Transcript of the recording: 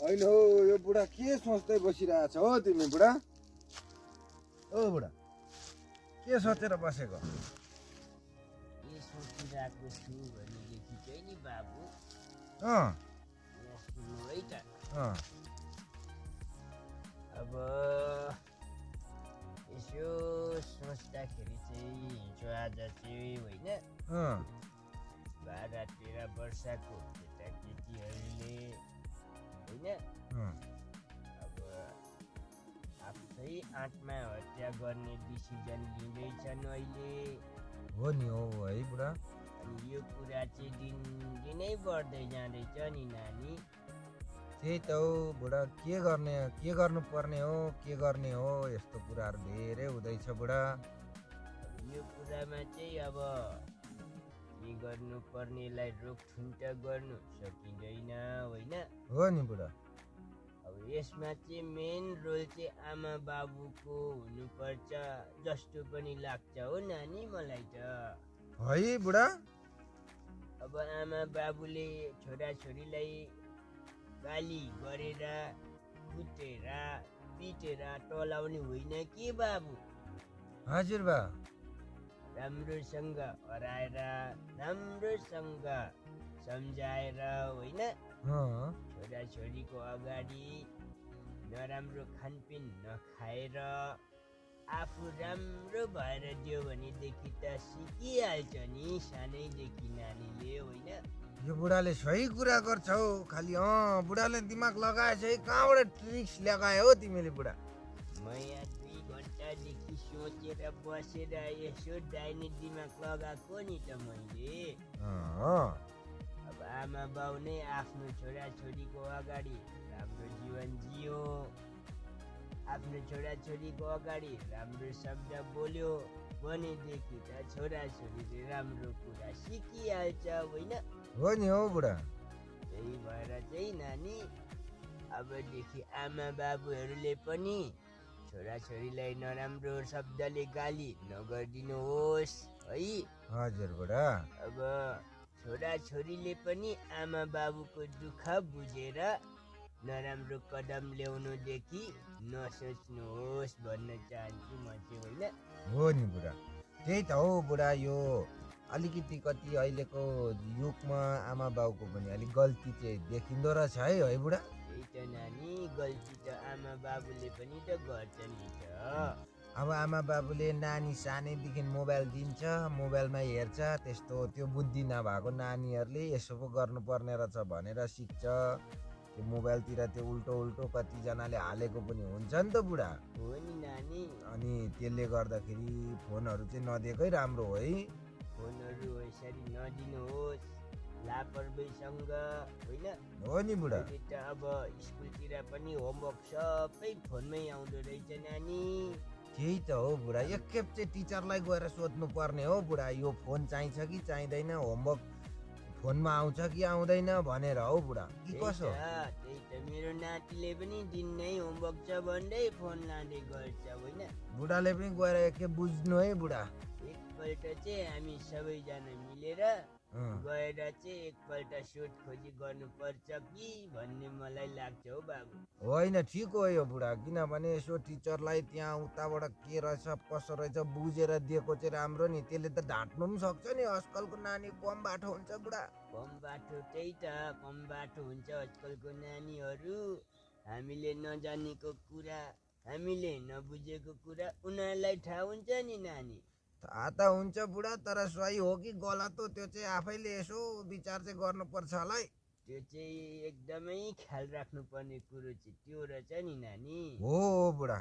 होइन हौ यो बुढा के सोच्दै बसिरहेछ हो तिमी बुढा? ओ बुढा के सोचेर बसेको? के सोचिरहेको छु भनेदेखि चाहिँ नि बाबु अँ यहाँ सुन्नु है त। अँ अब यसो सोच्दाखेरि चाहिँ हिजो आज चाहिँ होइन अँ 12-13 वर्षको केटाकेटीहरूले होइन अँ अब आफै आत्मा हत्या गर्ने डिसिजन लिँदैछन् अहिले। हो नि हो है बुढा। अनि यो कुरा चाहिँ दिनदिनै बढ्दै जाँदैछ नि नानी। त्यही त हो बुढा, के गर्नुपर्ने हो, के गर्ने हो, यस्तो कुराहरू धेरै हुँदैछ बुढा। यो कुरामा चाहिँ अब के गर्नुपर्नेलाई रोकथुम त गर्नु सकिँदैन होइन। हो नि बुढा। अब यसमा चाहिँ मेन रोल चाहिँ आमा बाबुको हुनुपर्छ जस्तो पनि लाग्छ हो नानी मलाई त। है बुढा। अब आमा बाबुले छोराछोरीलाई गाली गरेर कुटेर पिटेर टलाउने होइन के बाबु। हजुर बा। राम्रोसँग हराएर राम्रोसँग सम्झाएर होइन छोराछोरीको अगाडि नराम्रो खानपिन नखाएर आफू राम्रो भएर दियो भनेदेखि त सिकिहाल्छ नि सानैदेखि नानीले होइन। यो बुढाले सही कुरा गर्छ हौ, खालि बुढाले दिमाग लगाएछ है। कहाँबाट ट्रिक्स लगायो हो तिमीले बुढा? म यहाँ 2 घन्टादेखि सोचेर बसेर यसो दाहिने दिमाग लगाएको नि त मैले। अब आमा बाउ नै आफ्नो छोराछोरीको अगाडि राम्रो जीवन जियो, आफ्नो छोराछोरीको अगाडि राम्रो शब्द बोल्यो भनेदेखि त छोराछोरीले राम्रो कुरा सिकिहाल्छ होइन। हो नि हो बुढा। त्यही भएर चाहिँ नानी अबदेखि आमा बाबुहरूले पनि छोराछोरीलाई नराम्रो शब्दले गाली नगरिदिनुहोस् है। हजुर बुढा। अब छोराछोरीले पनि आमा बाबुको दुःख बुझेर नराम्रो कदम ल्याउनुदेखि नसोच्नुहोस् भन्न चाहन्छु म चाहिँ होइन। हो नि बुढा। त्यही त हो बुढा, यो अलिकति कति अहिलेको युगमा आमा बाउको पनि अलिक गल्ती चाहिँ देखिँदो रहेछ है बुढा। त्यही त नानी, गल्ती त आमा बाबुले पनि त गर्छ नि त। अब आमा बाबुले नानी सानैदेखि मोबाइल दिन्छ, मोबाइलमा हेर्छ, त्यस्तो त्यो बुद्धि नभएको नानीहरूले यसो पो गर्नुपर्ने रहेछ भनेर सिक्छ। त्यो मोबाइलतिर त्यो उल्टो कतिजनाले हालेको पनि हुन्छ नि त बुढा। हो नि नानी। अनि त्यसले गर्दाखेरि फोनहरू चाहिँ नदिएकै राम्रो हो है। फोनहरू यसरी नदिनुहोस् लापरवाहीसँग होइन। हो नि बुढा। अहिले त अब स्कुलतिर पनि होमवर्क सबै फोनमै आउँदो रहेछ नानी। त्यही त हो बुढा, एकखेप चाहिँ टिचरलाई गएर सोध्नु पर्ने हो बुढा, यो फोन चाहिन्छ कि चाहिँदैन, होमवर्क फोनमा आउँछ कि आउँदैन भनेर हो बुढा, कि कसो? त्यही त मेरो नातिले पनि दिनै होमवर्क छ भन्दै फोन लाँदै गर्छ होइन। बुढाले पनि गएर एकखेप बुझ्नु है बुढा। एकपल्ट चाहिँ हामी सबैजना मिलेर गएर चाहिँ एकपल्ट सोधखोजी गर्नुपर्छ कि भन्ने मलाई लाग्छ हो बाबु। होइन ठिक हो यो बुढा, किनभने यसो टिचरलाई त्यहाँ उताबाट के रहेछ कसो रहेछ बुझेर दिएको चाहिँ राम्रो नि। त्यसले त ढाँट्नु पनि सक्छ नि। आजकलको नानी कम बाठो हुन्छ बुढा। कम बाठो, त्यही त कम बाठो हुन्छ आजकलको नानीहरू। हामीले नजानेको कुरा, हामीले नबुझेको कुरा उनीहरूलाई थाहा हुन्छ नि नानी। थाहा त हुन्छ बुढा, तर सही हो कि गलत हो त्यो चाहिँ आफैले यसो विचार चाहिँ गर्नुपर्छ होला है। त्यो चाहिँ एकदमै ख्याल राख्नुपर्ने कुरो चाहिँ त्यो रहेछ नि नानी। हो बुढा।